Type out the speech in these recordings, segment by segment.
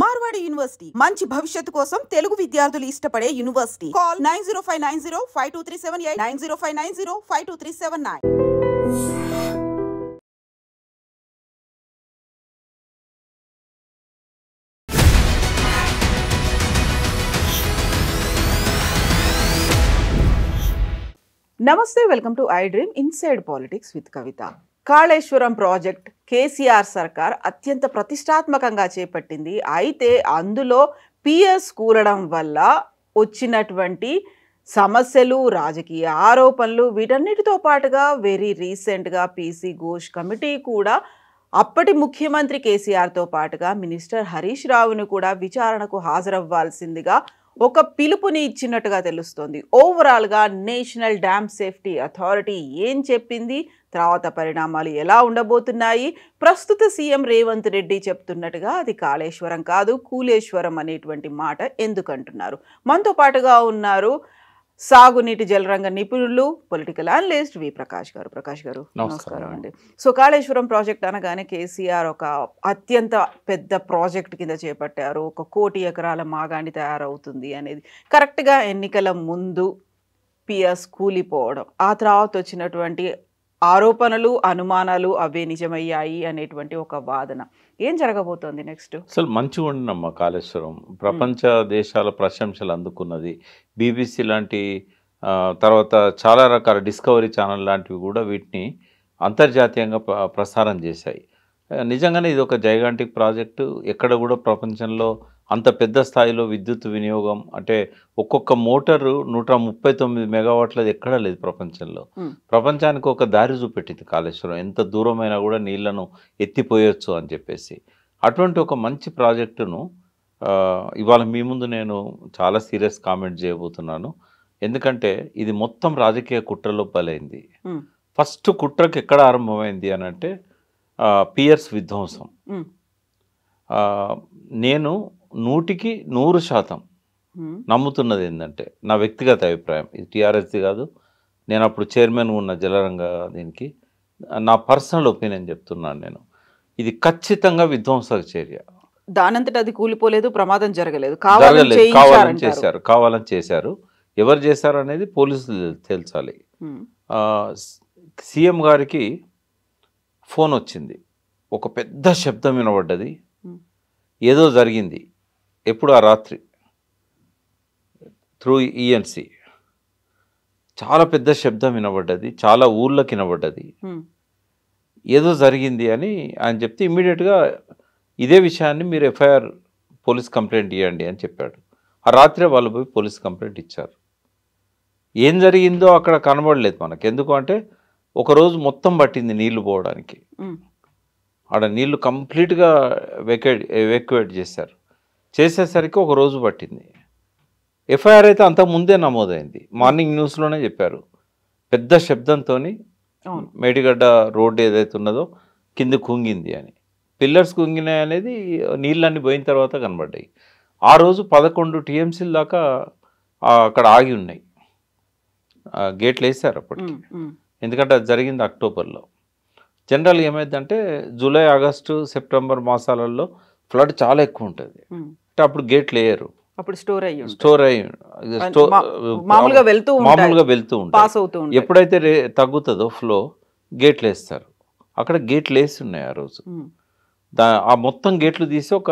Marwadi university మంచి భవిష్యత్తు కోసం తెలుగు విద్యార్థులు ఇష్టపడే యూనివర్సిటీ. కాల్ 9059052378 9059052379. నమస్తే, welcome to I dream inside politics with Kavitha. Kaleshwaram project KCR సర్కార్ అత్యంత ప్రతిష్టాత్మకంగా చేపట్టింది. అయితే అందులో పిఎస్ కూరడం వల్ల వచ్చినటువంటి సమస్యలు, రాజకీయ ఆరోపణలు, వీటన్నిటితో పాటుగా వెరీ రీసెంట్గా పీసీ ఘోష్ కమిటీ కూడా అప్పటి ముఖ్యమంత్రి కేసీఆర్తో పాటుగా మినిస్టర్ హరీష్ రావును కూడా విచారణకు హాజరవ్వాల్సిందిగా ఒక పిలుపుని ఇచ్చినట్టుగా తెలుస్తోంది. ఓవరాల్గా నేషనల్ డ్యామ్ సేఫ్టీ అథారిటీ ఏం చెప్పింది, తర్వాత పరిణామాలు ఎలా ఉండబోతున్నాయి, ప్రస్తుత సీఎం రేవంత్ రెడ్డి చెప్తున్నట్టుగా అది కాళేశ్వరం కాదు కూలేశ్వరం అనేటువంటి మాట ఎందుకంటున్నారు. మనతో పాటుగా ఉన్నారు సాగునీటి జలరంగ నిపుణులు, పొలిటికల్ అనలిస్ట్ వి ప్రకాష్ గారు. ప్రకాష్ గారు నమస్కారం అండి. సో కాళేశ్వరం ప్రాజెక్ట్ అనగానే కేసీఆర్ ఒక అత్యంత పెద్ద ప్రాజెక్ట్ కింద చేపట్టారు. 1 కోటి ఎకరాల మాగాణి తయారవుతుంది అనేది కరెక్ట్గా ఎన్నికల ముందు పిఎస్ కూలిపోవడం, ఆ తర్వాత వచ్చినటువంటి ఆరోపణలు, అనుమానాలు అవే నిజమయ్యాయి అనేటువంటి ఒక వాదన. ఏం జరగబోతోంది నెక్స్ట్? అసలు మంచిగా ఉండినమ్మా కాళేశ్వరం. ప్రపంచ దేశాల ప్రశంసలు అందుకున్నది. బీబీసీ లాంటి తర్వాత చాలా రకాల డిస్కవరీ ఛానల్ లాంటివి కూడా వీటిని అంతర్జాతీయంగా ప్రసారం చేశాయి. నిజంగానే ఇది ఒక జైగాంటిక్ ప్రాజెక్టు. ఎక్కడ కూడా ప్రపంచంలో అంత పెద్ద స్థాయిలో విద్యుత్ వినియోగం అంటే ఒక్కొక్క మోటారు 139 మెగావాట్లది ఎక్కడా లేదు ప్రపంచంలో. ప్రపంచానికి ఒక దారి చూపెట్టింది కాళేశ్వరం. ఎంత దూరమైనా కూడా నీళ్లను ఎత్తిపోయొచ్చు అని చెప్పేసి. అటువంటి ఒక మంచి ప్రాజెక్టును ఇవాళ మీ ముందు నేను చాలా సీరియస్ కామెంట్ చేయబోతున్నాను. ఎందుకంటే ఇది మొత్తం రాజకీయ కుట్రలో బలైంది. ఫస్ట్ కుట్రకి ఎక్కడ ఆరంభమైంది అని అంటే పియర్స్ విధ్వంసం. నేను 100% నమ్ముతున్నది ఏంటంటే, నా వ్యక్తిగత అభిప్రాయం, ఇది టీఆర్ఎస్ది కాదు, నేను అప్పుడు చైర్మన్ ఉన్న జలరంగ దీనికి నా పర్సనల్ ఒపీనియన్ చెప్తున్నాను నేను, ఇది ఖచ్చితంగా విధ్వంసక చర్య. దానంతట అది కూలిపోలేదు, ప్రమాదం జరగలేదు, కావాలని చేశారు. ఎవరు చేశారు అనేది పోలీసులు తేల్చాలి. సీఎం గారికి ఫోన్ వచ్చింది, ఒక పెద్ద శబ్దం వినబడ్డది, ఏదో జరిగింది. ఎప్పుడు? ఆ రాత్రి త్రూ ఈఎన్సీ చాలా పెద్ద శబ్దం వినబడ్డది, చాలా ఊళ్ళకి వినబడ్డది, ఏదో జరిగింది అని ఆయన చెప్తే ఇమ్మీడియట్గా ఇదే విషయాన్ని మీరు ఎఫ్ఐఆర్ పోలీస్ కంప్లైంట్ ఇవ్వండి అని చెప్పాడు. ఆ రాత్రే వాళ్ళు పోయి పోలీస్ కంప్లైంట్ ఇచ్చారు. ఏం జరిగిందో అక్కడ కనబడలేదు మనకు. ఎందుకు అంటే ఒకరోజు మొత్తం పట్టింది నీళ్లు పోవడానికి. ఆడ నీళ్లు కంప్లీట్గా ఎవాక్యువేట్ చేశారు. చేసేసరికి ఒక రోజు పట్టింది. ఎఫ్ఐఆర్ అయితే అంతకుముందే నమోదైంది. మార్నింగ్ న్యూస్లోనే చెప్పారు, పెద్ద శబ్దంతో మేడిగడ్డ రోడ్డు ఏదైతే ఉన్నదో కింద కుంగింది అని. పిల్లర్స్ కుంగినాయి అనేది నీళ్ళన్నీ పోయిన తర్వాత కనబడ్డాయి. ఆ రోజు 11 టీఎంసీల దాకా అక్కడ ఆగి ఉన్నాయి. గేట్లు వేసారు అప్పటికి. ఎందుకంటే అది జరిగింది అక్టోబర్లో. జనరల్గా ఏమైందంటే జూలై, ఆగస్టు, సెప్టెంబర్ మాసాలలో ఫ్లడ్ చాలా ఎక్కువ ఉంటుంది. అంటే అప్పుడు గేట్లు వేయరు, అప్పుడు స్టోర్ అయ్యి మామూలుగా వెళ్తూ ఉంటాయి. ఎప్పుడైతే తగ్గుతుందో ఫ్లో గేట్లు వేస్తారు. అక్కడ గేట్లు వేసి ఉన్నాయి ఆ రోజు. ఆ మొత్తం గేట్లు తీసి ఒక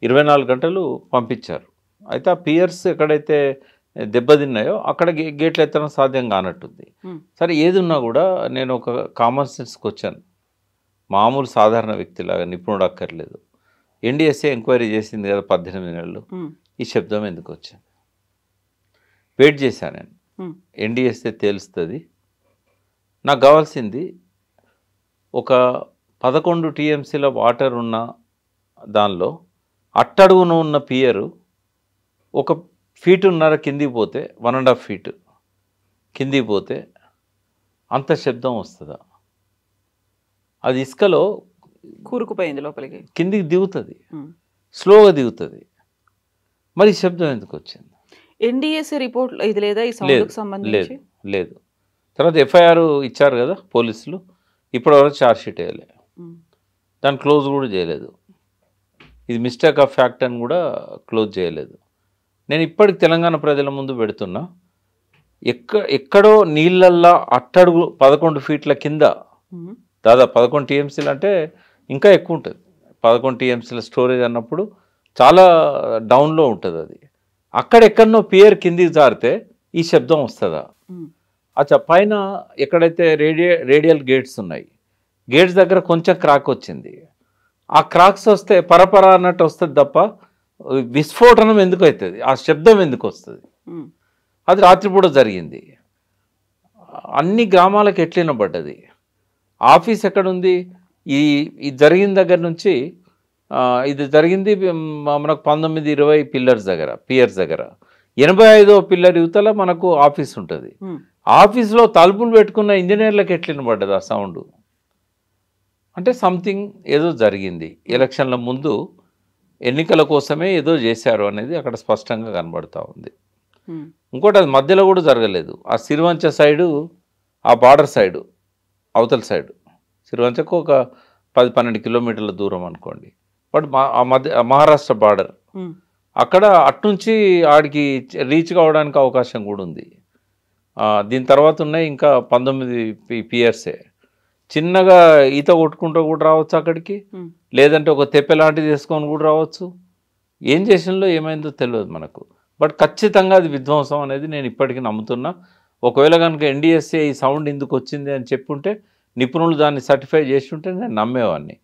24 గంటలు పంపించారు. అయితే ఆ పియర్స్ ఎక్కడైతే దెబ్బతిన్నాయో అక్కడ గేట్లు ఎత్తడం సాధ్యం కానట్టుంది. సరే, ఏది ఉన్నా కూడా నేను ఒక కామన్ సెన్స్కి వచ్చాను. మామూలు సాధారణ వ్యక్తిలాగా, నిపుణుడు అక్కర్లేదు. ఎన్డీఎస్ఏ ఎంక్వైరీ చేసింది కదా 18 నెలలు, ఈ శబ్దం ఎందుకు వచ్చింది? వెయిట్ చేశాను నేను, ఎన్డీఎస్ఏ తేలుస్తుంది. నాకు కావాల్సింది ఒక 11 టీఎంసీల వాటర్ ఉన్న దానిలో అట్టడుగున ఉన్న పియరు 1.5 ఫీట్ కిందికి పోతే, 1.5 ఫీట్ కిందికి పోతే అంత శబ్దం వస్తుందా? అది ఇసుకలో కూరుకుపోయింది, లోపలికి కిందికి దిగుతుంది, స్లోగా దిగుతుంది. మరి శబ్దం ఎందుకు వచ్చింది? ఎన్డీఎస్ఏ రిపోర్ట్ ఇది లేదా? ఈ సౌండ్కి సంబంధించి లేదు. తర్వాత ఎఫ్ఐఆర్ ఇచ్చారు కదా పోలీసులు, ఇప్పటివరకు ఛార్జ్ షీట్ వేయలే, దాన్ని క్లోజ్ కూడా చేయలేదు. ఇది మిస్టేక్ ఆఫ్ ఫ్యాక్ట్ అని కూడా క్లోజ్ చేయలేదు. నేను ఇప్పటికి తెలంగాణ ప్రజల ముందు పెడుతున్నా, ఎక్కడో నీళ్ళల్లో అట్టడుగు 11 ఫీట్ల కింద దాదాపు 11 టీఎంసీలు అంటే ఇంకా ఎక్కువ ఉంటుంది. 11 టీఎంసీల స్టోరేజ్ అన్నప్పుడు చాలా డౌన్లో ఉంటుంది అది. అక్కడెక్కడనో పియర్ కిందికి జారితే ఈ శబ్దం వస్తుందా? అచ్చా, పైన ఎక్కడైతే రేడియల్ గేట్స్ ఉన్నాయి, గేట్స్ దగ్గర కొంచెం క్రాక్ వచ్చింది. ఆ క్రాక్స్ వస్తే పరపర అన్నట్టు వస్తుంది తప్ప విస్ఫోటనం ఎందుకు అవుతుంది, ఆ శబ్దం ఎందుకు వస్తుంది? అది రాత్రిపూట జరిగింది. అన్ని గ్రామాలకు ఎట్లినబడ్డది. ఆఫీస్ ఎక్కడుంది? ఈ జరిగిన దగ్గర నుంచి ఇది జరిగింది మనకు 19-20 పియర్స్ దగ్గర 85వ పిల్లర్ యువతల మనకు ఆఫీస్ ఉంటుంది. ఆఫీస్లో తలుపులు పెట్టుకున్న ఇంజనీర్లకు ఎట్లినబడ్డది ఆ సౌండ్? అంటే సంథింగ్ ఏదో జరిగింది. ఎలక్షన్ల ముందు ఎన్నికల కోసమే ఏదో చేశారు అనేది అక్కడ స్పష్టంగా కనబడుతూ ఉంది. ఇంకోటి, అది మధ్యలో కూడా జరగలేదు. ఆ సిరివంచ సైడు, ఆ బార్డర్ సైడు, అవతల సైడు సిరివంచకు ఒక 10-12 కిలోమీటర్ల దూరం అనుకోండి. బట్ ఆ మహారాష్ట్ర బార్డర్ అక్కడ అట్నుంచి ఆడికి రీచ్ కావడానికి అవకాశం కూడా ఉంది. దీని తర్వాత ఉన్నాయి ఇంకా 19 పియర్సే. చిన్నగా ఈత కొట్టుకుంటూ కూడా రావచ్చు అక్కడికి, లేదంటే ఒక తెప్పె లాంటిది వేసుకొని కూడా రావచ్చు. ఏం చేసినలో ఏమైందో తెలియదు మనకు. బట్ ఖచ్చితంగా అది విధ్వంసం అనేది నేను ఇప్పటికీ నమ్ముతున్నా. ఒకవేళ కనుక ఎన్డీఎస్ఏ ఈ సౌండ్ ఎందుకు వచ్చింది అని చెప్పుంటే, నిపుణులు దాన్ని సర్టిఫై చేసి ఉంటే నేను నమ్మేవాడిని.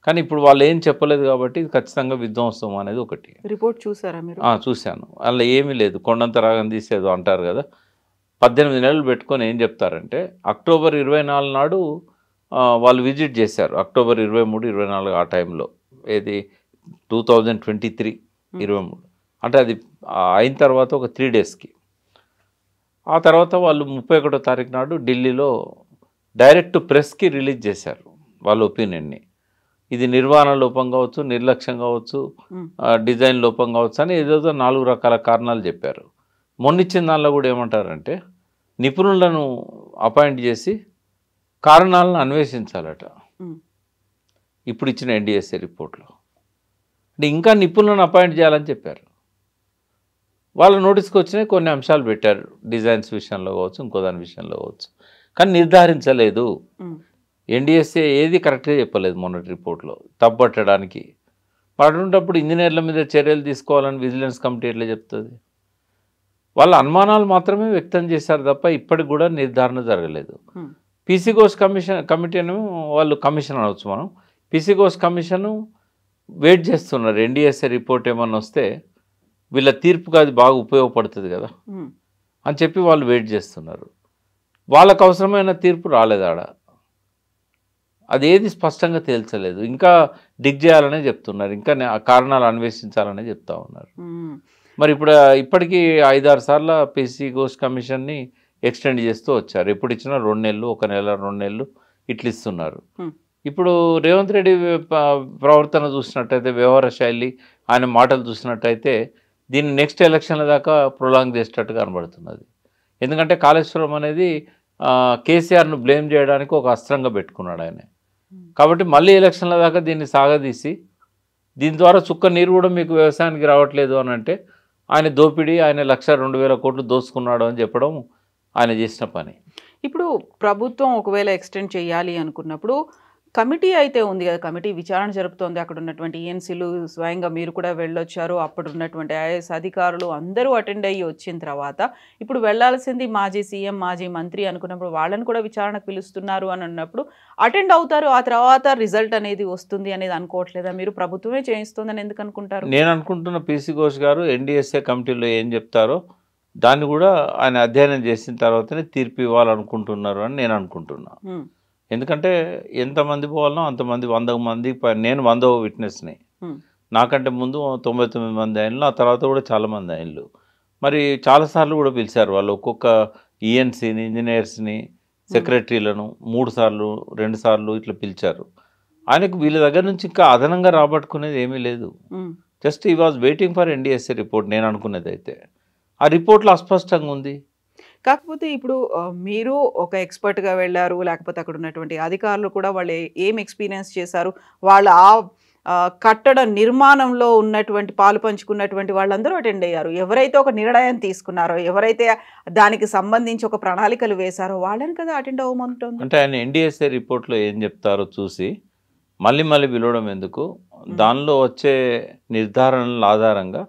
కానీ ఇప్పుడు వాళ్ళు ఏం చెప్పలేదు కాబట్టి ఇది ఖచ్చితంగా విధ్వంసం అనేది ఒకటి. రిపోర్ట్ చూసారా మీరు? చూశాను. అందులో ఏమీ లేదు, కొండంత రాగం తీసేదో అంటారు కదా. 18 నెలలు పెట్టుకొని ఏం చెప్తారంటే, అక్టోబర్ 24 నాడు వాళ్ళు విజిట్ చేశారు. అక్టోబర్ 23-24 ఆ టైంలో, ఏది 2023 అంటే అది అయిన తర్వాత ఒక 3 డేస్కి. ఆ తర్వాత వాళ్ళు 31వ తారీఖు నాడు ఢిల్లీలో డైరెక్ట్ ప్రెస్కి రిలీజ్ చేశారు వాళ్ళ ఒపీనియన్ని. ఇది నిర్వహణ లోపం కావచ్చు, నిర్లక్ష్యం కావచ్చు, డిజైన్ లోపం కావచ్చు అని ఏదో 4 రకాల కారణాలు చెప్పారు. మొన్నిచ్చిన దానిలో కూడా ఏమంటారంటే, నిపుణులను అపాయింట్ చేసి కారణాలను అన్వేషించాలట ఇప్పుడు ఇచ్చిన ఎన్డీఎస్ఏ రిపోర్ట్లో. అంటే ఇంకా నిపుణులను అపాయింట్ చేయాలని చెప్పారు. వాళ్ళ నోటీస్కి వచ్చినాయి, కొన్ని అంశాలు పెట్టారు, డిజైన్స్ విషయంలో కావచ్చు, ఇంకో దాని విషయంలో కావచ్చు, కానీ నిర్ధారించలేదు. ఎన్డీఎస్ఏ ఏది కరెక్ట్గా చెప్పలేదు మొన్నటి రిపోర్ట్లో తప్పట్టడానికి. అటువంటిప్పుడు ఇంజనీర్ల మీద చర్యలు తీసుకోవాలని విజిలెన్స్ కమిటీ ఎట్లా చెప్తుంది? వాళ్ళ అనుమానాలు మాత్రమే వ్యక్తం చేశారు తప్ప ఇప్పటికి కూడా నిర్ధారణ జరగలేదు. పీసీ ఘోష్ కమిటీను వాళ్ళు కమిషన్ అనవచ్చు మనం. పీసీ ఘోష్ కమిషను వెయిట్ చేస్తున్నారు, ఎన్డీఎస్ఏ రిపోర్ట్ ఏమన్నా వస్తే వీళ్ళ తీర్పుగా అది బాగా ఉపయోగపడుతుంది కదా అని చెప్పి వాళ్ళు వెయిట్ చేస్తున్నారు. వాళ్ళకు అవసరమైన తీర్పు రాలేదు ఆడ. అదేది స్పష్టంగా తేల్చలేదు. ఇంకా డిగ్ చేయాలనే చెప్తున్నారు, ఇంకా కారణాలు అన్వేషించాలనే చెప్తా ఉన్నారు. మరి ఇప్పటికీ 5-6 సార్లు పీసీ ఘోష్ కమిషన్ని ఎక్స్టెండ్ చేస్తూ వచ్చారు. ఎప్పుడు ఇచ్చినా 2 నెలలు, 1 నెల, 2 నెలలు ఇట్లా ఇస్తున్నారు. ఇప్పుడు రేవంత్ రెడ్డి ప్రవర్తన చూసినట్టయితే, వ్యవహార శైలి, ఆయన మాటలు చూసినట్టయితే దీన్ని నెక్స్ట్ ఎలక్షన్ల దాకా ప్రొలాంగ్ చేసేటట్టు కనబడుతున్నది. ఎందుకంటే కాళేశ్వరం అనేది కేసీఆర్ను బ్లేమ్ చేయడానికి ఒక అస్త్రంగా పెట్టుకున్నాడు ఆయన. కాబట్టి మళ్ళీ ఎలక్షన్ల దాకా దీన్ని సాగదీసి, దీని ద్వారా చుక్క నీరు కూడా మీకు వ్యవసాయానికి రావట్లేదు అని అంటే, ఆయన దోపిడీ, ఆయన 1,02,000 కోట్లు దోసుకున్నాడు అని చెప్పడం ఆయన చేసిన పని. ఇప్పుడు ప్రభుత్వం ఒకవేళ ఎక్స్టెండ్ చేయాలి అనుకున్నప్పుడు కమిటీ అయితే ఉంది కదా, కమిటీ విచారణ జరుపుతోంది. అక్కడ ఉన్నటువంటి ఈఎన్సీలు, స్వయంగా మీరు కూడా వెళ్ళొచ్చారు, అప్పుడు ఉన్నటువంటి ఐఏఎస్ అధికారులు అందరూ అటెండ్ అయ్యి వచ్చిన తర్వాత ఇప్పుడు వెళ్లాల్సింది మాజీ సీఎం, మాజీ మంత్రి అనుకున్నప్పుడు వాళ్ళని కూడా విచారణకు పిలుస్తున్నారు అని అన్నప్పుడు అటెండ్ అవుతారు. ఆ తర్వాత రిజల్ట్ అనేది వస్తుంది అనేది అనుకోవట్లేదా మీరు? ప్రభుత్వమే చేయిస్తుందని ఎందుకు అనుకుంటారు? నేను అనుకుంటున్న పీసీ ఘోష్ గారు ఎన్డీఎస్ఏ కమిటీలో ఏం చెప్తారో దాన్ని కూడా ఆయన అధ్యయనం చేసిన తర్వాతనే తీర్పు ఇవ్వాలనుకుంటున్నారు అని నేను అనుకుంటున్నా. ఎందుకంటే ఎంతమంది పోవాలనో అంతమంది, 100 మంది, నేను 100వ విట్నెస్ని. నాకంటే ముందు 99 మంది అయినలు, ఆ తర్వాత కూడా చాలామంది అయినలు. మరి చాలాసార్లు కూడా పిలిచారు వాళ్ళు, ఒక్కొక్క ఈఎన్సీని, ఇంజనీర్స్ని, సెక్రటరీలను 3 సార్లు 2 సార్లు ఇట్లా పిలిచారు. ఆయనకు వీళ్ళ దగ్గర నుంచి ఇంకా అదనంగా రాబట్టుకునేది ఏమీ లేదు. జస్ట్ ఈ was waiting for NDSA report. నేను అనుకునేది అయితే ఆ రిపోర్ట్లో అస్పష్టంగా ఉంది. కాకపోతే ఇప్పుడు మీరు ఒక ఎక్స్పర్ట్గా వెళ్ళారు, లేకపోతే అక్కడ ఉన్నటువంటి అధికారులు కూడా వాళ్ళు ఏం ఎక్స్పీరియన్స్ చేశారు, వాళ్ళ కట్టడ నిర్మాణంలో ఉన్నటువంటి పాలు పంచుకున్నటువంటి వాళ్ళందరూ అటెండ్ అయ్యారు. ఎవరైతే ఒక నిర్ణయం తీసుకున్నారో, ఎవరైతే దానికి సంబంధించి ఒక ప్రణాళికలు వేశారో వాళ్ళని కదా అటెండ్ అవ్వమంటుంది. అంటే ఆయన ఎన్డీఎస్ఏ రిపోర్ట్లో ఏం చెప్తారో చూసి మళ్ళీ మళ్ళీ పిలవడం ఎందుకు, దానిలో వచ్చే నిర్ధారణల ఆధారంగా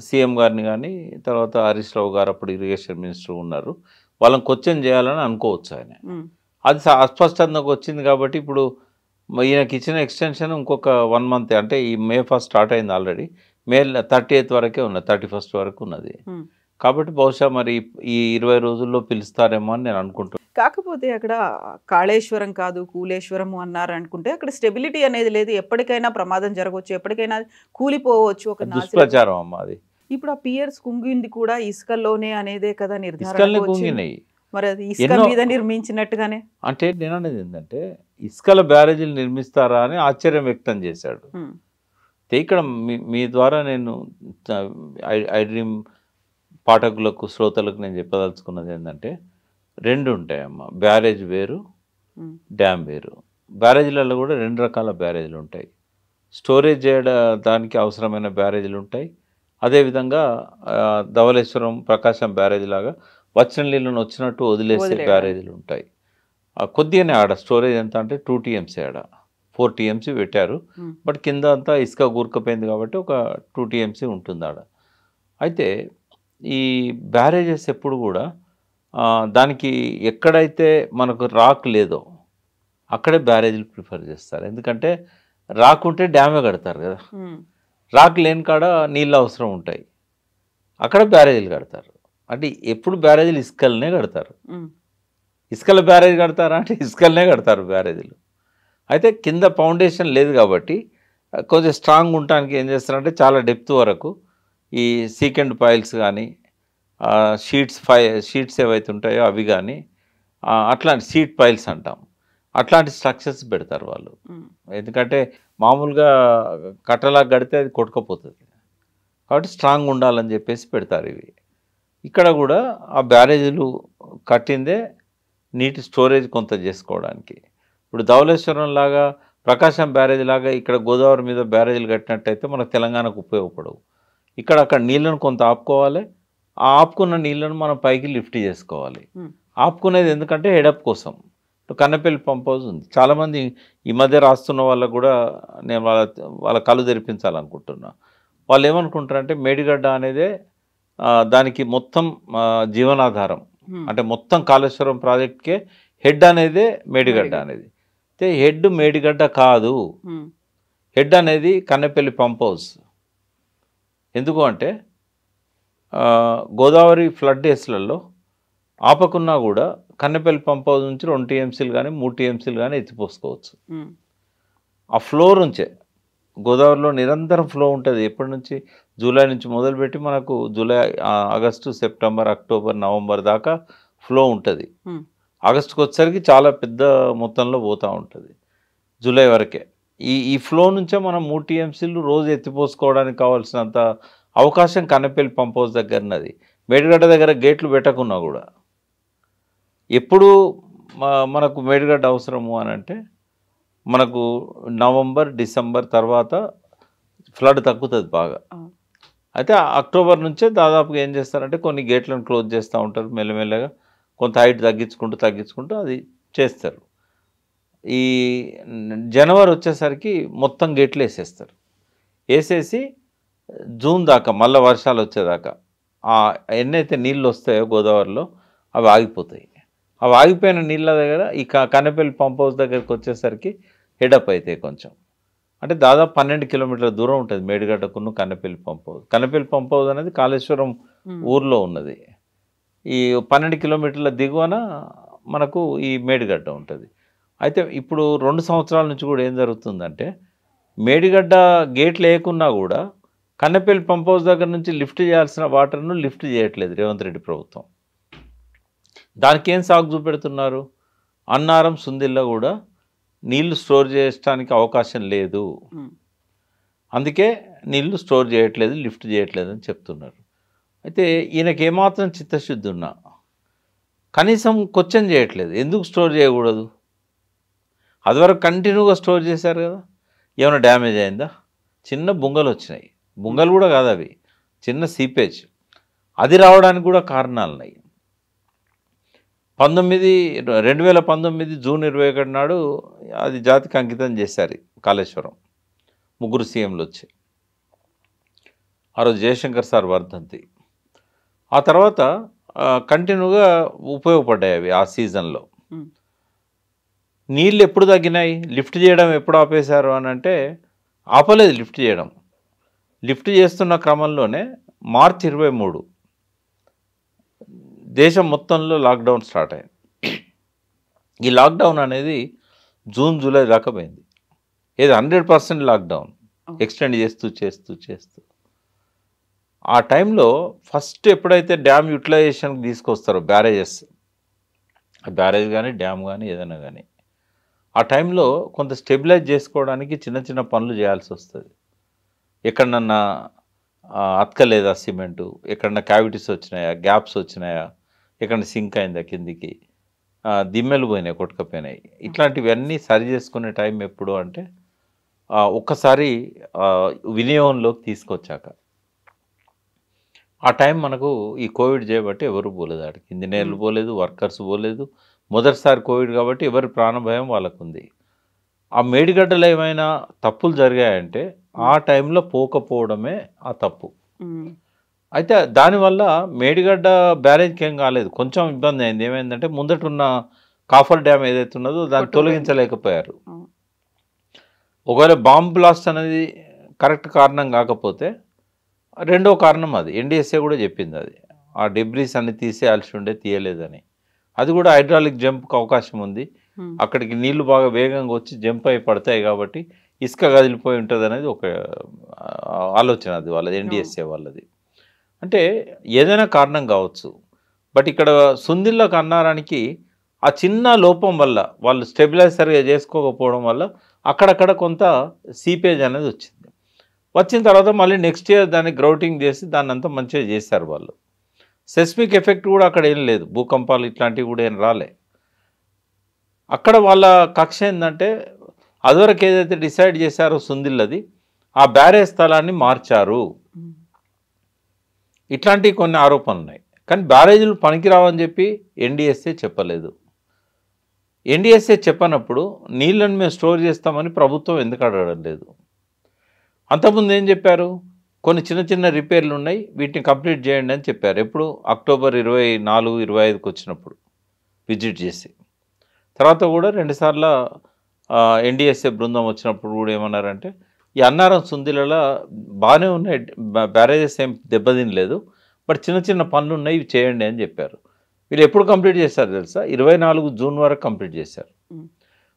సీఎం గారిని కానీ తర్వాత హరీష్ రావు గారు అప్పుడు ఇరిగేషన్ మినిస్టర్ ఉన్నారు, వాళ్ళని క్వశ్చన్ చేయాలని అనుకోవచ్చు ఆయన. అది అస్పష్టతకు వచ్చింది కాబట్టి ఇప్పుడు ఈయనకి ఇచ్చిన ఎక్స్టెన్షన్ ఇంకొక 1 month, అంటే ఈ May 1st స్టార్ట్ అయింది ఆల్రెడీ, May 30th వరకే ఉన్నది, 31st వరకు ఉన్నది. కాబట్టి బహుశా మరి ఈ 20 రోజుల్లో పిలుస్తారేమో అని నేను అనుకుంటున్నాను. కాకపోతే అక్కడ కాళేశ్వరం కాదు కూలేశ్వరము అన్నారు అనుకుంటే అక్కడ స్టెబిలిటీ అనేది లేదు. ఎప్పటికైనా ప్రమాదం జరగవచ్చు, ఎప్పటికైనా కూలిపోవచ్చు. ఒక దుష్ప్రచారం అమ్మ అది. ఇప్పుడు ఆ పియర్స్ కుంగింది కూడా ఇసుకలోనే అనేదే కదా నిర్ధారణ. ఇసుకల్ని కుంగినాయి, మరి అది ఇసుక మీద నిర్మించినట్టుగానే. అంటే నేను అనేది ఏంటంటే ఇసుకల బ్యారేజీలు నిర్మిస్తారా అని ఆశ్చర్యం వ్యక్తం చేశాడు. ఇక్కడ మీ ద్వారా నేను ఐ డ్రీమ్ పాఠకులకు శ్రోతలకు నేను చెప్పదలుచుకున్నది ఏంటంటే 2 ఉంటాయమ్మ, బ్యారేజ్ వేరు డ్యామ్ వేరు. బ్యారేజీలలో కూడా 2 రకాల బ్యారేజీలు ఉంటాయి. స్టోరేజ్ చేయడానికి అవసరమైన బ్యారేజీలు ఉంటాయి, అదేవిధంగా ధవళేశ్వరం ప్రకాశం బ్యారేజ్ లాగా వచ్చిన నీళ్ళను వచ్చినట్టు వదిలేసే బ్యారేజీలు ఉంటాయి. కొద్దిగానే ఆడ స్టోరేజ్ ఎంత అంటే 2 TMC, ఆడ 4 TMC పెట్టారు, బట్ కింద అంతా ఇసుక కూరుకుపోయింది కాబట్టి ఒక 2 TMC ఉంటుంది ఆడ. అయితే ఈ బ్యారేజెస్ ఎప్పుడు కూడా దానికి ఎక్కడైతే మనకు రాక్ లేదో అక్కడే బ్యారేజీలు ప్రిఫర్ చేస్తారు. ఎందుకంటే రాక్ ఉంటే డ్యామే కడతారు కదా, రాక్ లేని కాడ నీళ్ళు అవసరం ఉంటాయి, అక్కడ బ్యారేజీలు కడతారు. అంటే ఎప్పుడు బ్యారేజీలు ఇసుకలనే కడతారు. ఇసుకల బ్యారేజ్ కడతారా అంటే ఇసుకలనే కడతారు బ్యారేజీలు. అయితే కింద ఫౌండేషన్ లేదు కాబట్టి కొంచెం స్ట్రాంగ్ ఉండటానికి ఏం చేస్తారంటే చాలా డెప్త్ వరకు ఈ సీకెండ్ పైల్స్ కానీ షీట్స్ ఏవైతే ఉంటాయో అవి కానీ అట్లాంటి షీట్ పైల్స్ అంటాం, అట్లాంటి స్ట్రక్చర్స్ పెడతారు వాళ్ళు. ఎందుకంటే మామూలుగా కట్టలా కడితే అది కొట్టుకపోతుంది కాబట్టి స్ట్రాంగ్ ఉండాలని చెప్పేసి పెడతారు ఇవి. ఇక్కడ కూడా ఆ బ్యారేజీలు కట్టిందే నీటి స్టోరేజ్ కొంత చేసుకోవడానికి. ఇప్పుడు ధవళేశ్వరం లాగా ప్రకాశం బ్యారేజ్ లాగా ఇక్కడ గోదావరి మీద బ్యారేజీలు కట్టినట్టయితే మనకు తెలంగాణకు ఉపయోగపడవు. ఇక్కడ అక్కడ నీళ్ళను కొంత ఆపుకోవాలి, ఆ ఆపుకున్న నీళ్ళను మనం పైకి లిఫ్ట్ చేసుకోవాలి. ఆపుకునేది ఎందుకంటే హెడప్ కోసం. కన్నెపల్లి పంప్ హౌస్ ఉంది, చాలామంది ఈ మధ్య రాస్తున్న వాళ్ళకు కూడా నేను వాళ్ళ కళ్ళు తెరిపించాలనుకుంటున్నా. వాళ్ళు ఏమనుకుంటారంటే మేడిగడ్డ అనేదే దానికి మొత్తం జీవనాధారం, అంటే మొత్తం కాళేశ్వరం ప్రాజెక్ట్కే హెడ్ అనేదే మేడిగడ్డ అనేది. అయితే హెడ్ మేడిగడ్డ కాదు, హెడ్ అనేది కన్నెపల్లి పంప్ హౌస్. ఎందుకు అంటే గోదావరి ఫ్లడ్ డేస్లలో ఆపకున్నా కూడా కన్నెపల్లి పంప్ హౌస్ నుంచి 2 TMCలు కానీ 3 TMCలు కానీ ఎత్తిపోసుకోవచ్చు. ఆ ఫ్లో నుంచే గోదావరిలో నిరంతరం ఫ్లో ఉంటుంది. ఎప్పటి నుంచి జూలై నుంచి మొదలుపెట్టి మనకు July, August, September, October, November దాకా ఫ్లో ఉంటుంది. ఆగస్టుకు వచ్చేసరికి చాలా పెద్ద మొత్తంలో పోతూ ఉంటుంది, జూలై వరకే. ఈ ఫ్లో నుంచే మనం 3 TMCలు రోజు ఎత్తిపోసుకోవడానికి కావాల్సినంత అవకాశం కన్నెపల్లి పంప్ హౌస్ దగ్గర ఉన్నది. మేడిగడ్డ దగ్గర గేట్లు పెట్టకున్నా కూడా ఎప్పుడు మనకు మేడిగడ్డ అవసరము అని అంటే మనకు నవంబర్, డిసెంబర్ తర్వాత ఫ్లడ్ తగ్గుతుంది బాగా. అయితే అక్టోబర్ నుంచే దాదాపుగా ఏం చేస్తారంటే కొన్ని గేట్లను క్లోజ్ చేస్తూ ఉంటారు, మెల్లమెల్లగా కొంత హైట్ తగ్గించుకుంటూ అది చేస్తారు. ఈ జనవరి వచ్చేసరికి మొత్తం గేట్లు వేసేస్తారు. వేసేసి జూన్ దాకా మళ్ళీ వర్షాలు వచ్చేదాకా ఎన్నైతే నీళ్ళు వస్తాయో గోదావరిలో అవి ఆగిపోతాయి. అవి ఆగిపోయిన నీళ్ళ దగ్గర ఈ కన్నెపల్లి పంప్ హౌస్ దగ్గరికి వచ్చేసరికి హెడప్ అవుతాయి కొంచెం. అంటే దాదాపు 12 కిలోమీటర్ల దూరం ఉంటుంది మేడిగడ్డకున్న Kannepalli pump house. Kannepalli pump house అనేది కాళేశ్వరం ఊర్లో ఉన్నది. ఈ 12 కిలోమీటర్ల దిగువన మనకు ఈ మేడిగడ్డ ఉంటుంది. అయితే ఇప్పుడు 2 సంవత్సరాల నుంచి కూడా ఏం జరుగుతుందంటే మేడిగడ్డ గేట్ లేకున్నా కూడా కన్నెపల్లి పంప్ హౌస్ దగ్గర నుంచి లిఫ్ట్ చేయాల్సిన వాటర్ను లిఫ్ట్ చేయట్లేదు రేవంత్ రెడ్డి ప్రభుత్వం. దానికి ఏం సాగు చూపెడుతున్నారు, అన్నారం, సుందిల్లో కూడా నీళ్లు స్టోర్ చేయడానికి అవకాశం లేదు, అందుకే నీళ్లు స్టోర్ చేయట్లేదు, లిఫ్ట్ చేయట్లేదు అని చెప్తున్నారు. అయితే ఈయనకి ఏమాత్రం చిత్తశుద్ధి ఉన్నా కనీసం క్వశ్చన్ చేయట్లేదు, ఎందుకు స్టోర్ చేయకూడదు? అదివరకు కంటిన్యూగా స్టోర్ చేశారు కదా, ఏమైనా డ్యామేజ్ అయిందా? చిన్న బుంగలు వచ్చినాయి. బుంగలు కూడా కాదు అవి, చిన్న సీపేజ్. అది రావడానికి కూడా కారణాలు ఉన్నాయి. 2019 జూన్ 21 నాడు అది జాతికి అంకితం చేశారు కాళేశ్వరం. 3 సీఎంలు వచ్చి. ఆ రోజు జయశంకర్ సార్ వర్ధంతి. ఆ తర్వాత కంటిన్యూగా ఉపయోగపడ్డాయి అవి ఆ సీజన్లో. నీళ్ళు ఎప్పుడు తగ్గినాయి? లిఫ్ట్ చేయడం ఎప్పుడు ఆపేశారు అని అంటే ఆపలేదు లిఫ్ట్ చేయడం. లిఫ్ట్ చేస్తున్న క్రమంలోనే మార్చి 23 దేశం మొత్తంలో లాక్డౌన్ స్టార్ట్ అయింది. ఈ లాక్డౌన్ అనేది జూన్ జూలై దాకా పోయింది. ఏది 100% లాక్డౌన్ ఎక్స్టెండ్ చేస్తూ చేస్తూ చేస్తూ ఆ టైంలో ఫస్ట్ ఎప్పుడైతే డ్యామ్ యూటిలైజేషన్కి తీసుకొస్తారో బ్యారేజెస్, బ్యారేజ్ కానీ డ్యామ్ కానీ ఏదైనా కానీ, ఆ టైంలో కొంత స్టెబిలైజ్ చేసుకోవడానికి చిన్న చిన్న పనులు చేయాల్సి వస్తుంది. ఎక్కడన్నా అతకలేదా సిమెంటు, ఎక్కడన్నా క్యావిటీస్ వచ్చినాయా, గ్యాప్స్ వచ్చినాయా, ఎక్కడన్నా సింక్ అయిందా కిందికి, దిమ్మెలు పోయినాయి, కొట్టుకపోయినాయి, ఇట్లాంటివన్నీ సరి చేసుకునే టైం ఎప్పుడు అంటే ఒక్కసారి వినియోగంలోకి తీసుకొచ్చాక. ఆ టైం మనకు ఈ కోవిడ్ చేయబట్టి ఎవరు పోలేదు, ఆడికి ఇంజనీర్లు పోలేదు, వర్కర్స్ పోలేదు. మొదటిసారి కోవిడ్ కాబట్టి ఎవరి ప్రాణభయం వాళ్ళకు ఉంది. ఆ మేడిగడ్డలో ఏమైనా తప్పులు జరిగాయంటే ఆ టైంలో పోకపోవడమే ఆ తప్పు. అయితే దానివల్ల మేడిగడ్డ బ్యారేజ్కి ఏం కాలేదు, కొంచెం ఇబ్బంది అయింది. ఏమైందంటే ముందటున్న కాఫర్ డ్యామ్ ఏదైతే ఉన్నదో దాన్ని తొలగించలేకపోయారు. ఒకవేళ బాంబ్ బ్లాస్ట్ అనేది కరెక్ట్ కారణం కాకపోతే రెండో కారణం అది ఎన్డీఎస్ఏ కూడా చెప్పింది, అది ఆ డెబ్రీస్ అన్ని తీసేయాల్సి ఉండే, తీయలేదని. అది కూడా హైడ్రాలిక్ జంప్కి అవకాశం ఉంది, అక్కడికి నీళ్లు బాగా వేగంగా వచ్చి జంప్ అయి పడతాయి కాబట్టి ఇసుక కదిలిపోయి ఉంటుంది అనేది ఒక ఆలోచన అది వాళ్ళది, ఎన్డీఎస్ఏ వాళ్ళది. అంటే ఏదైనా కారణం కావచ్చు. బట్ ఇక్కడ సుందిళ్ళకు అన్నారానికి ఆ చిన్న లోపం వల్ల వాళ్ళు స్టెబిలైజర్గా చేసుకోకపోవడం వల్ల అక్కడక్కడ కొంత సీపేజ్ అనేది వచ్చింది. వచ్చిన తర్వాత మళ్ళీ నెక్స్ట్ ఇయర్ దాన్ని గ్రౌటింగ్ చేసి దాన్ని అంతా మంచిగా చేశారు వాళ్ళు. సెస్మిక్ ఎఫెక్ట్ కూడా అక్కడ ఏం లేదు, భూకంపాలు ఇట్లాంటివి కూడా ఏం రాలే. అక్కడ వాళ్ళ కక్ష ఏంటంటే అదివరకు ఏదైతే డిసైడ్ చేశారో సుందిల్లది, ఆ బ్యారేజ్ స్థలాన్ని మార్చారు, ఇట్లాంటివి కొన్ని ఆరోపణలు ఉన్నాయి. కానీ బ్యారేజీలు పనికిరావని చెప్పి ఎన్డీఎస్ఏ చెప్పలేదు. ఎన్డీఎస్ఏ చెప్పనప్పుడు నీళ్ళని మేము స్టోర్ చేస్తామని ప్రభుత్వం ఎందుకు అడగడం లేదు? అంతకుముందు ఏం చెప్పారు? కొన్ని చిన్న చిన్న రిపేర్లు ఉన్నాయి, వీటిని కంప్లీట్ చేయండి అని చెప్పారు. ఎప్పుడు? అక్టోబర్ 24, 25కి వచ్చినప్పుడు విజిట్ చేసి. తర్వాత కూడా 2 సార్లు ఎన్డీఎస్ఏ బృందం వచ్చినప్పుడు కూడా ఏమన్నారంటే ఈ అన్నారం సుందిలలో బాగానే ఉన్నాయి, బ్యారేజెస్ ఏం దెబ్బతినలేదు, బట్ చిన్న చిన్న పనులు ఉన్నాయి, ఇవి చేయండి అని చెప్పారు. వీళ్ళు ఎప్పుడు కంప్లీట్ చేశారు తెలుసా? 24 జూన్ వరకు కంప్లీట్ చేశారు.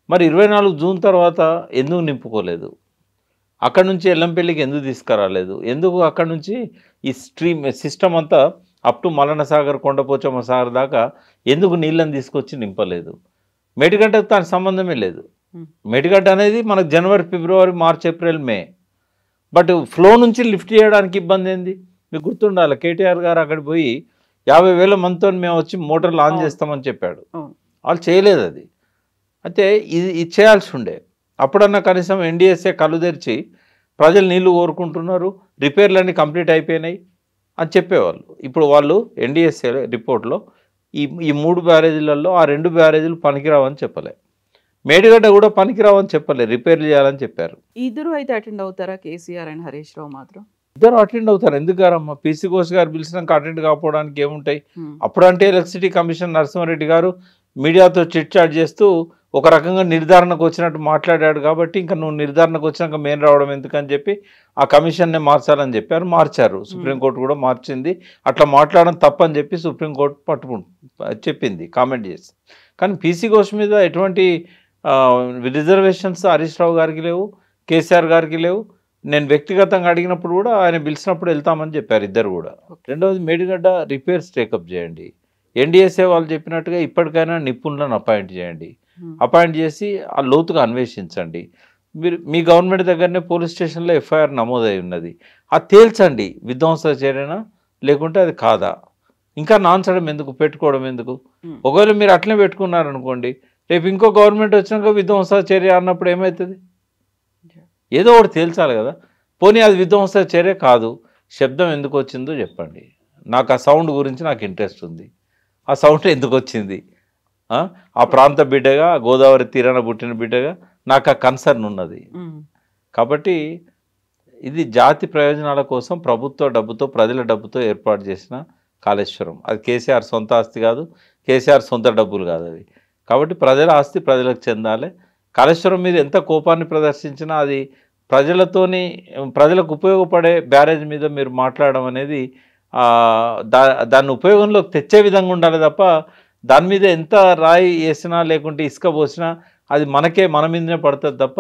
మరి 24 జూన్ తర్వాత ఎందుకు నింపుకోలేదు? అక్కడ నుంచి ఎల్లంపల్లికి ఎందుకు తీసుకురాలేదు? ఎందుకు అక్కడ నుంచి ఈ సిస్టమ్ అంతా అప్ టు మల్లన్న సాగర్, కొండపోచమ్మ సాగర్ దాకా ఎందుకు నీళ్ళని తీసుకొచ్చి నింపలేదు? మేడిగడ్డకు దానికి సంబంధమే లేదు. మేడిగడ్డ అనేది మనకు జనవరి, ఫిబ్రవరి, March, April, May. But flow నుంచి లిఫ్ట్ చేయడానికి ఇబ్బంది ఏంది? మీకు గుర్తుండాలి, కేటీఆర్ గారు అక్కడికి పోయి 50,000 మందితో మేము వచ్చి మోటార్లు ఆన్ చేస్తామని చెప్పాడు. వాళ్ళు చేయలేదు అది. అయితే ఇది చేయాల్సి ఉండే. అప్పుడన్నా కనీసం ఎన్డీఎస్ఏ కళ్ళు తెరిచి ప్రజలు నీళ్లు కోరుకుంటున్నారు, రిపేర్లన్నీ కంప్లీట్ అయిపోయినాయి అని చెప్పేవాళ్ళు. ఇప్పుడు వాళ్ళు ఎన్డీఎస్ఏ రిపోర్ట్లో ఈ 3 బ్యారేజీలలో ఆ 2 బ్యారేజీలు పనికిరావని చెప్పలే, మేడిగడ్డ కూడా పనికిరావని చెప్పలే, రిపేర్లు చేయాలని చెప్పారు. ఇద్దరు అయితే అటెండ్ అవుతారా? కేసీఆర్ అండ్ హరీష్ రావు మాత్రం ఇద్దరు అటెండ్ అవుతారు. ఎందుకు గారమ్మా? పీసీ ఘోష్ గారు పిలిచినాక అటెండ్ కాకపోవడానికి ఏముంటాయి? అప్పుడంటే ఎలక్ట్రిసిటీ కమిషన్ నరసింహారెడ్డి గారు మీడియాతో చిట్ చాట్ చేస్తూ ఒక రకంగా నిర్ధారణకు వచ్చినట్టు మాట్లాడాడు కాబట్టి ఇంకా నువ్వు నిర్ధారణకు వచ్చినాక మేము రావడం ఎందుకని చెప్పి ఆ కమిషన్నే మార్చాలని చెప్పారు, మార్చారు. సుప్రీంకోర్టు కూడా మార్చింది. అట్లా మాట్లాడడం తప్పని చెప్పి సుప్రీంకోర్టు చెప్పింది, కామెంట్ చేసి. కానీ పీసీ ఘోష్ మీద ఎటువంటి రిజర్వేషన్స్ హరీష్ రావు గారికి లేవు, కేసీఆర్ గారికి లేవు. నేను వ్యక్తిగతంగా అడిగినప్పుడు కూడా ఆయన పిలిచినప్పుడు వెళ్తామని చెప్పారు ఇద్దరు కూడా. రెండవది మేడిగడ్డ రిపేర్స్ టేకప్ చేయండి. ఎన్డీఎస్ఏ వాళ్ళు చెప్పినట్టుగా ఇప్పటికైనా నిపుణులను అపాయింట్ చేయండి, అపాయింట్ చేసి ఆ లోతుగా అన్వేషించండి. మీ గవర్నమెంట్ దగ్గరనే పోలీస్ స్టేషన్లో ఎఫ్ఐఆర్ నమోదై ఉన్నది, అది తేల్చండి, విధ్వంస చర్యనా లేకుంటే అది కాదా. ఇంకా నాన్సడం ఎందుకు, పెట్టుకోవడం ఎందుకు? ఒకవేళ మీరు అట్లనే పెట్టుకున్నారనుకోండి, రేపు ఇంకో గవర్నమెంట్ వచ్చినాక విధ్వంస చర్య అన్నప్పుడు ఏమవుతుంది? ఏదో ఒకటి తేల్చాలి కదా. పోనీ అది విధ్వంస చర్య కాదు, శబ్దం ఎందుకు వచ్చిందో చెప్పండి. నాకు ఆ సౌండ్ గురించి నాకు ఇంట్రెస్ట్ ఉంది. ఆ సౌండ్ ఎందుకు వచ్చింది? ఆ ప్రాంత బిడ్డగా, గోదావరి తీరాన పుట్టిన బిడ్డగా నాకు ఆ కన్సర్న్ ఉన్నది. కాబట్టి ఇది జాతి ప్రయోజనాల కోసం ప్రభుత్వ డబ్బుతో, ప్రజల డబ్బుతో ఏర్పాటు చేసిన కాళేశ్వరం. అది కేసీఆర్ సొంత ఆస్తి కాదు, కేసీఆర్ సొంత డబ్బులు కాదు అవి. కాబట్టి ప్రజల ఆస్తి ప్రజలకు చెందాలి. కాళేశ్వరం మీద ఎంత కోపాన్ని ప్రదర్శించినా అది ప్రజలకు ఉపయోగపడే బ్యారేజ్ మీద మీరు మాట్లాడడం అనేది దాన్ని ఉపయోగంలోకి తెచ్చే విధంగా ఉండాలి తప్ప, దాని మీద ఎంత రాయి వేసినా లేకుంటే ఇసుక పోసినా అది మన మీదనే పడుతుంది తప్ప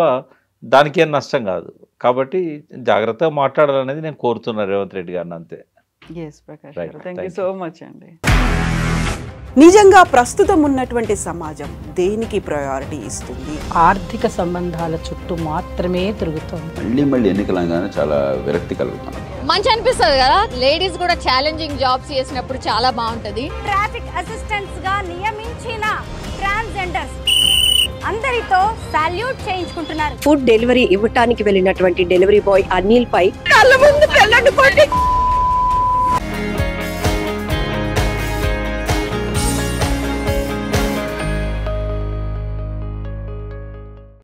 దానికేం నష్టం కాదు. కాబట్టి జాగ్రత్తగా మాట్లాడాలనేది నేను కోరుతున్నాను రేవంత్ రెడ్డి గారిని, అంతే. థ్యాంక్ యూ సో మచ్ అండి. నిజంగా ప్రస్తుతం ఉన్నటువంటి సమాజం దేనికి ప్రయారిటీ ఇస్తుంది? ఆర్థిక సంబంధాల చుట్టూ మాత్రమే తిరుగుతుంది. మళ్ళీ ఎన్నికలంగానే చాలా విరక్తి కలుగుతాను. మంచి అనిపిస్తుంది కదా, లేడీస్ కూడా ఛాలెంజింగ్ జాబ్స్ చేసినప్పుడు చాలా బాగుంటది. ట్రాఫిక్ అసిస్టెంట్స్ గా నియమించిన ట్రాన్స్జెండర్స్ అందరితో సాల్యూట్ చేయించుకుంటున్నారు. ఫుడ్ డెలివరీ ఇవ్వటానికి వెళ్ళినటువంటి డెలివరీ బాయ్ అనిల్ పై కళ్ళ ముందు